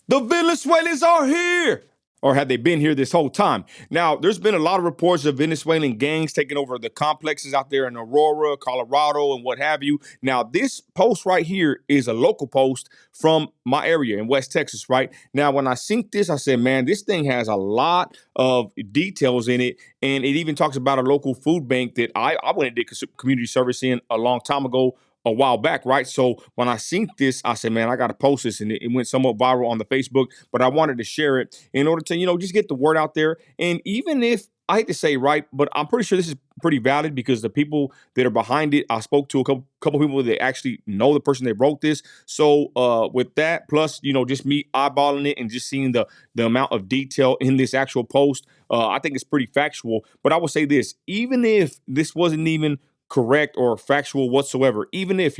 The Venezuelans are here. Or had they been here this whole time? Now, there's been a lot of reports of Venezuelan gangs taking over the complexes out there in Aurora, Colorado, and what have you. Now, this post right here is a local post from my area in West Texas, right? Now, when I synced this, I said, man, this thing has a lot of details in it. And it even talks about a local food bank that I went and did community service in a long time ago, a while back, right? So when I seen this, I said, man, I got to post this. And it went somewhat viral on the Facebook, but I wanted to share it in order to, just get the word out there. And even if I hate to say right, but I'm pretty sure this is pretty valid because the people that are behind it, I spoke to a couple people that actually know the person that wrote this. So with that, plus, just me eyeballing it and just seeing the amount of detail in this actual post, I think it's pretty factual. But I will say this, even if this wasn't even correct or factual whatsoever, even if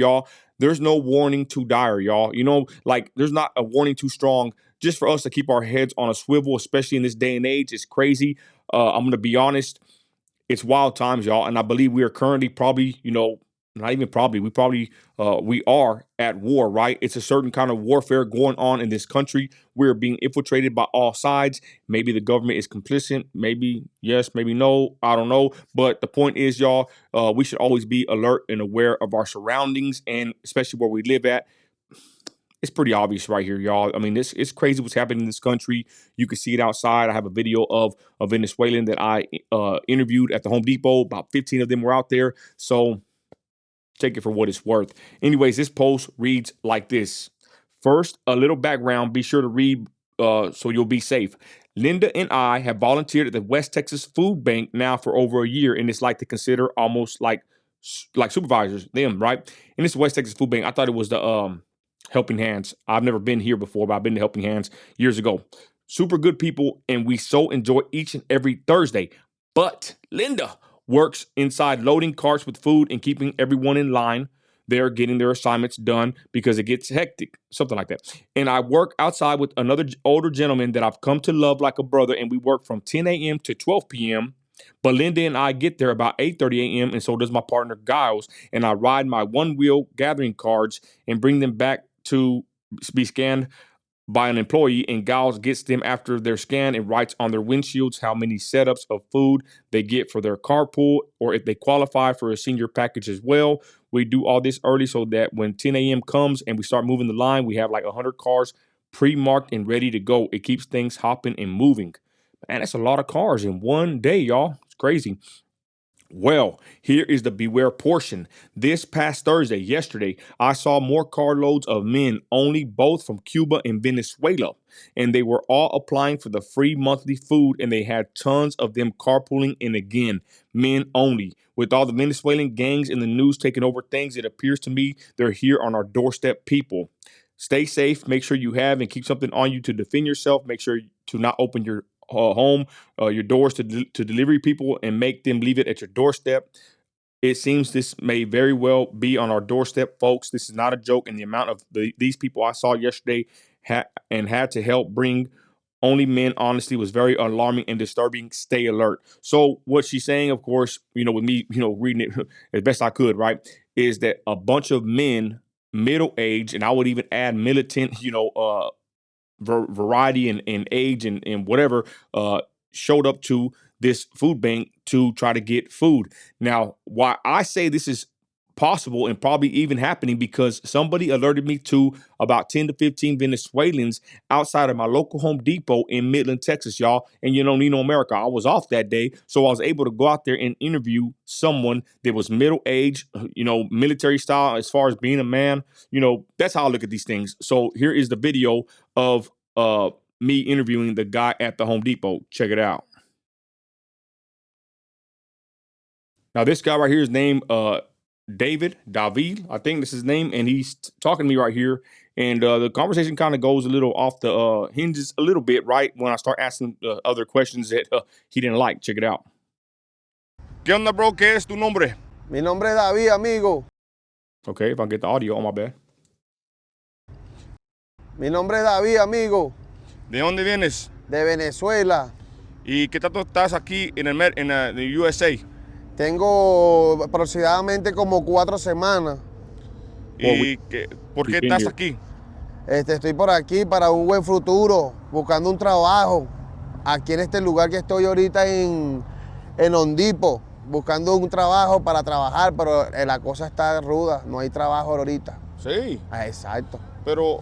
there's no warning too dire, y'all, like there's not a warning too strong just for us to keep our heads on a swivel, especially in this day and age. It's crazy. I'm going to be honest. It's wild times, y'all. And I believe we are currently probably, not even probably, we are at war, right? It's a certain kind of warfare going on in this country. We're being infiltrated by all sides. Maybe the government is complicit. Maybe yes, maybe no. I don't know. But the point is, y'all, we should always be alert and aware of our surroundings and especially where we live at. It's pretty obvious right here, y'all. I mean, it's crazy what's happening in this country. You can see it outside. I have a video of a Venezuelan that I interviewed at the Home Depot. About 15 of them were out there. So take it for what it's worth. Anyways, this post reads like this. First, a little background. Be sure to read so you'll be safe. Linda and I have volunteered at the West Texas Food Bank now for over a year, and it's like to consider almost like supervisors, them, right? And this West Texas Food Bank, I thought it was the Helping Hands. I've never been here before, but I've been to Helping Hands years ago. Super good people, and we so enjoy each and every Thursday. But Linda works inside loading carts with food and keeping everyone in line. They're getting their assignments done because it gets hectic, something like that. And I work outside with another older gentleman that I've come to love like a brother, and we work from 10 a.m. to 12 p.m. But Linda and I get there about 8:30 a.m., and so does my partner Giles, and I ride my one-wheel gathering cards and bring them back to be scanned by an employee, and Giles gets them after they're scanned and writes on their windshields how many setups of food they get for their carpool or if they qualify for a senior package as well. We do all this early so that when 10 a.m. comes and we start moving the line, we have like 100 cars pre-marked and ready to go. It keeps things hopping and moving. Man, that's a lot of cars in one day, y'all. It's crazy. Well, here is the beware portion. This past Thursday, yesterday, I saw more carloads of men only, both from Cuba and Venezuela, and they were all applying for the free monthly food, and they had tons of them carpooling in again, men only. With all the Venezuelan gangs in the news taking over things, it appears to me they're here on our doorstep, people. Stay safe. Make sure you have and keep something on you to defend yourself. Make sure to not open your home, your doors to delivery people and make them leave it at your doorstep. It seems this may very well be on our doorstep, folks. This is not a joke. And the amount of these people I saw yesterday had to help bring only men, honestly, was very alarming and disturbing. Stay alert. So what she's saying, of course, with me, reading it as best I could, right, is that a bunch of men, middle age, and I would even add militant, variety and age and whatever, showed up to this food bank to try to get food. Now, why I say this is possible and probably even happening because somebody alerted me to about 10 to 15 Venezuelans outside of my local Home Depot in Midland, Texas, y'all. And America, I was off that day, so I was able to go out there and interview someone that was middle age, military style as far as being a man. That's how I look at these things. So here is the video of me interviewing the guy at the Home Depot. Check it out. Now, this guy right here is named David, I think this is his name, and he's talking to me right here. And the conversation kind of goes a little off the hinges a little bit, right? When I start asking other questions that he didn't like. Check it out. ¿Qué onda, bro? ¿Qué es tu nombre? Mi nombre es David, amigo. Okay, if I get the audio, my bad. Mi nombre es David, amigo. ¿De dónde vienes? De Venezuela. ¿Y qué tanto estás aquí en el USA? Tengo aproximadamente como 4 semanas. ¿Y por qué estás aquí? Estoy por aquí para un buen futuro, buscando un trabajo. Aquí en este lugar que estoy ahorita en Hondipo, buscando un trabajo para trabajar, pero la cosa está ruda, no hay trabajo ahorita. Sí, Exacto. pero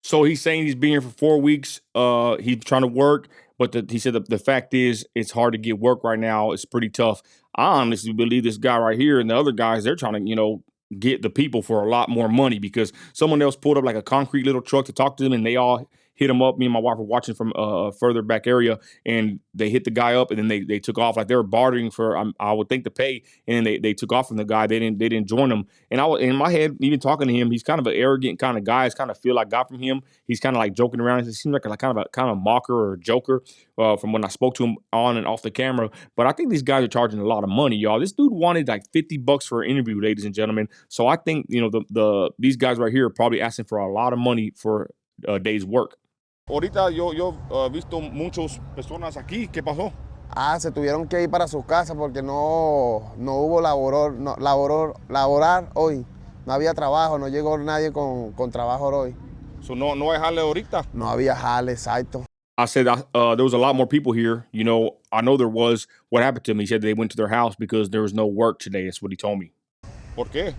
so he's saying he's been here for 4 weeks. He's trying to work, but he said the fact is it's hard to get work right now. It's pretty tough. I honestly believe this guy right here and the other guys, they're trying to, get the people for a lot more money because someone else pulled up like a concrete little truck to talk to them and they all hit him up. Me and my wife were watching from a further back area and they hit the guy up and then they took off like they were bartering for I would think to pay, and they took off from the guy. They didn't join him. And I was in my head even talking to him. He's kind of an arrogant kind of guy. It's kind of feel I got from him. He's kind of like joking around. He seems like kind of a mocker or a joker from when I spoke to him on and off the camera. But I think these guys are charging a lot of money, y'all. This dude wanted like $50 for an interview, ladies and gentlemen. So I think these guys right here are probably asking for a lot of money for a day's work. Ahorita yo visto muchas personas aquí. ¿Qué pasó? Se tuvieron que ir para sus casas porque no hubo laborar hoy. No había trabajo, no llegó nadie con trabajo hoy. So no hay jale ahorita? No había jale, exacto. I said there was a lot more people here. I know there was. What happened to them? He said they went to their house because there was no work today. That's what he told me. ¿Por qué?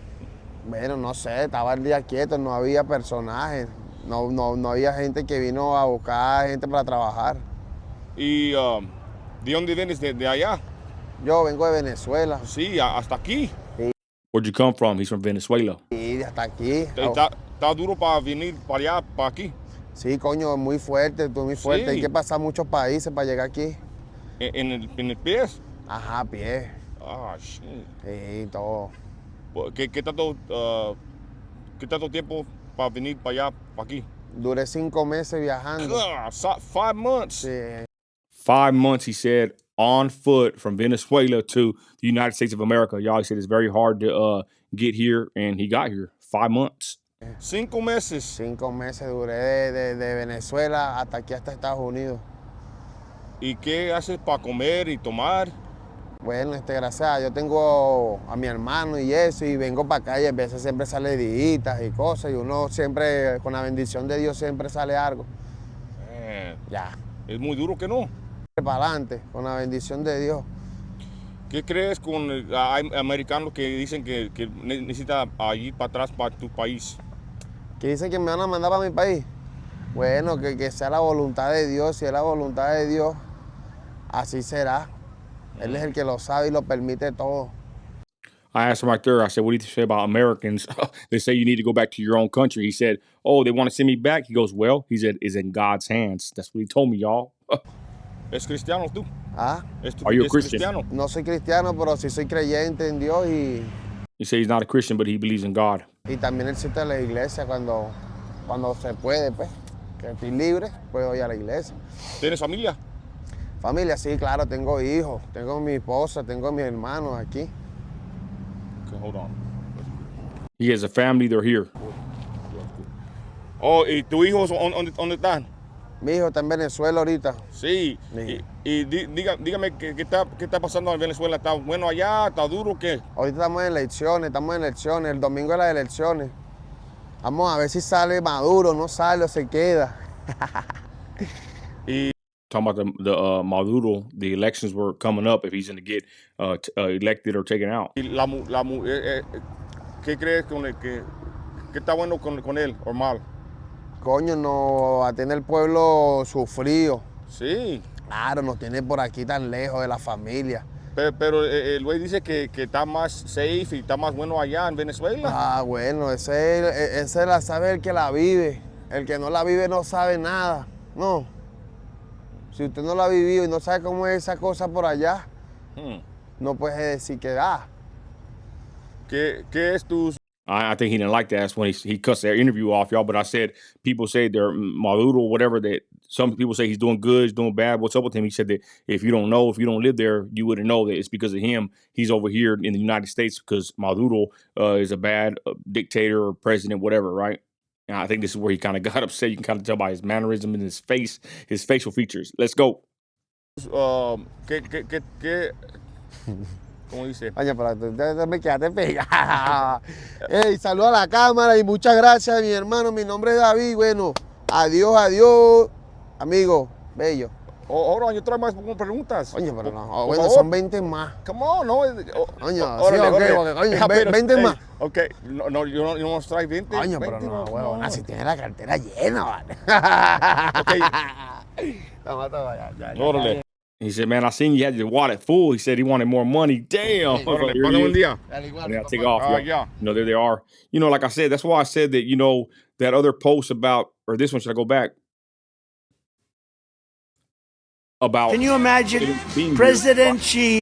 Bueno, no sé, estaba el día quieto, no había personajes. No había gente que vino a buscar gente para trabajar. ¿Y de dónde vienes? ¿De allá? Yo vengo de Venezuela. Sí, hasta aquí. Sí. Where'd you come from? He's from Venezuela. Sí, hasta aquí. ¿Está duro para venir para allá, para aquí? Sí, coño, muy fuerte, muy fuerte. Sí. Hay que pasar muchos países para llegar aquí. ¿En el pies? Ajá, pies. Ah, shit. Sí, todo. ¿Qué tanto tiempo para venir para allá, para aquí? Duré 5 meses viajando. 5 months? Sí. 5 months, he said, on foot from Venezuela to the United States of America. Y'all, he said it's very hard to get here, and he got here. 5 months. 5 meses. 5 meses duré de Venezuela hasta aquí, hasta Estados Unidos. ¿Y qué haces para comer y tomar? Bueno, gracias a Dios, yo tengo a mi hermano y eso, y vengo para acá y a veces siempre sale días y cosas, y uno siempre, con la bendición de Dios, siempre sale algo. Ya. Es muy duro que no. Para adelante, con la bendición de Dios. ¿Qué crees con hay americanos que dicen que necesita ir para atrás para tu país? ¿Que dicen que me van a mandar para mi país? Bueno, que sea la voluntad de Dios. Si es la voluntad de Dios, así será. Él es el que lo sabe y lo permite todo. I asked him right there, I said, what do you say about Americans? They say you need to go back to your own country. He said, oh, they want to send me back? He goes, well, he said, it's in God's hands. That's what he told me, y'all. ¿Es cristiano tú? Are you a Christian? Cristiano? No soy cristiano, pero sí soy creyente en Dios y... You say he's not a Christian, but he believes in God. Y también él existe en la iglesia cuando se puede, pues. Que estoy libre, puedo ir a la iglesia. ¿Tienes familia? Familia, sí, claro, tengo hijos, tengo mi esposa, tengo mis hermanos aquí. Okay, hold on. He has a family, they're here. Oh, ¿y tus hijos dónde están? Mi hijo está en Venezuela ahorita. Sí. Y dígame ¿qué está pasando en Venezuela. ¿Está bueno allá? ¿Está duro? ¿Qué? Ahorita estamos en elecciones. El domingo de las elecciones. Vamos a ver si sale Maduro, no sale o se queda. Y talking about the Maduro, the elections were coming up if he's going to get elected or taken out. ¿Y qué crees que está bueno con él o mal? Coño, nos tiene el pueblo sufrido. Sí. Claro, nos tiene por aquí tan lejos de la familia. Pero el güey dice que está más safe y está más bueno allá en Venezuela. Bueno, ese la sabe el que la vive. El que no la vive no sabe nada. No. Si usted no la ha vivido y no sabe cómo es esa cosa por allá, no puede decir que ¿Qué es tu... I think he didn't like that. That's when he cussed their interview off, y'all. But I said, people say they're Maduro, whatever, that some people say he's doing good, he's doing bad. What's up with him? He said that if you don't live there, you wouldn't know that it's because of him. He's over here in the United States because Maduro is a bad dictator or president, whatever, right? And I think this is where he kind of got upset. You can kind of tell by his mannerism and his face, his facial features. Let's go. ¿Cómo dice? Coño, pero tú me quedaste pegado. Ey, saludo a la cámara y muchas gracias, mi hermano. Mi nombre es David. Bueno, adiós, adiós. Amigo, bello. Ahora yo traigo más preguntas. Coño, pero no. Por Bueno, favor. son 20 más. Come on, no. Coño, Órale, sí, ok, órale. porque, coño, Pero, 20 más. Ok, no, yo no nos trae 20. Coño, pero 20, no, huevón, así tiene la cartera llena, vale. Toma, ya. Órale. He said, man, I seen you had your wallet full. He said he wanted more money. Damn. Órale, Here he buen is. día. And then I take off. Yeah. You know, there they are. You know, like I said, that's why I said that, you know, that other post about, or this one, should I go back? About. Can you imagine being President Xi?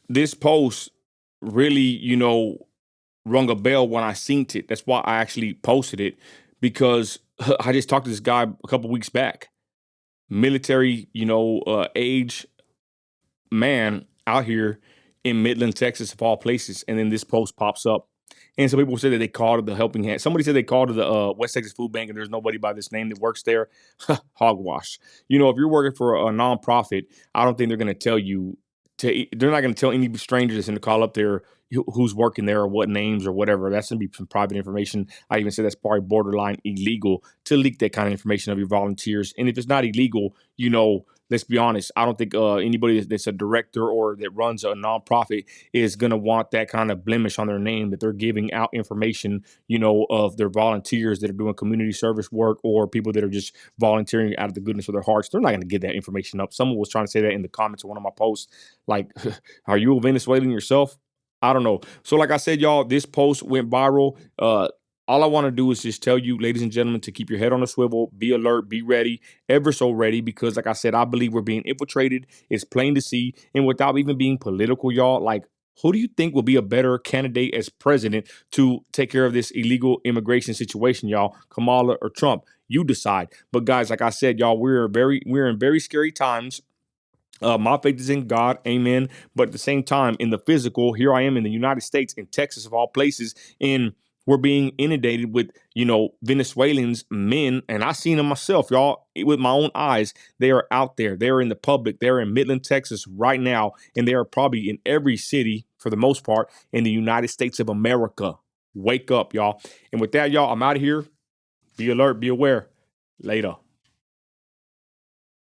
This post really, you know, rung a bell when I seen it. That's why I actually posted it, because I just talked to this guy a couple weeks back. Military, you know, age man out here in Midland, Texas, of all places. And then this post pops up. And some people said that they called it the helping hand. Somebody said they called it the West Texas Food Bank and there's nobody by this name that works there. Hogwash. You know, if you're working for a nonprofit, I don't think they're going to tell you they're not going to tell any strangers that's going to call up there who's working there or what names or whatever. That's going to be some private information. I even said that's probably borderline illegal to leak that kind of information of your volunteers. And if it's not illegal, you know, let's be honest, I don't think anybody that's a director or that runs a nonprofit is going to want that kind of blemish on their name, that they're giving out information, you know, of their volunteers that are doing community service work or people that are just volunteering out of the goodness of their hearts. They're not going to get that information up. Someone was trying to say that in the comments of one of my posts. Like, are you a Venezuelan yourself? I don't know. So like I said, y'all, this post went viral. All I want to do is just tell you, ladies and gentlemen, to keep your head on a swivel, be alert, be ready, ever so ready, because like I said, I believe we're being infiltrated. It's plain to see. And without even being political, y'all, like, who do you think will be a better candidate as president to take care of this illegal immigration situation, y'all? Kamala or Trump? You decide. But guys, like I said, y'all, we're in very scary times. My faith is in God, amen. But at the same time, in the physical, here I am in the United States, in Texas of all places, and we're being inundated with, you know, Venezuelans, men, and I seen them myself, y'all, with my own eyes. They are out there. They're in the public. They're in Midland, Texas right now, and they are probably in every city, for the most part, in the United States of America. Wake up, y'all. And with that, y'all, I'm out of here. Be alert, be aware. Later.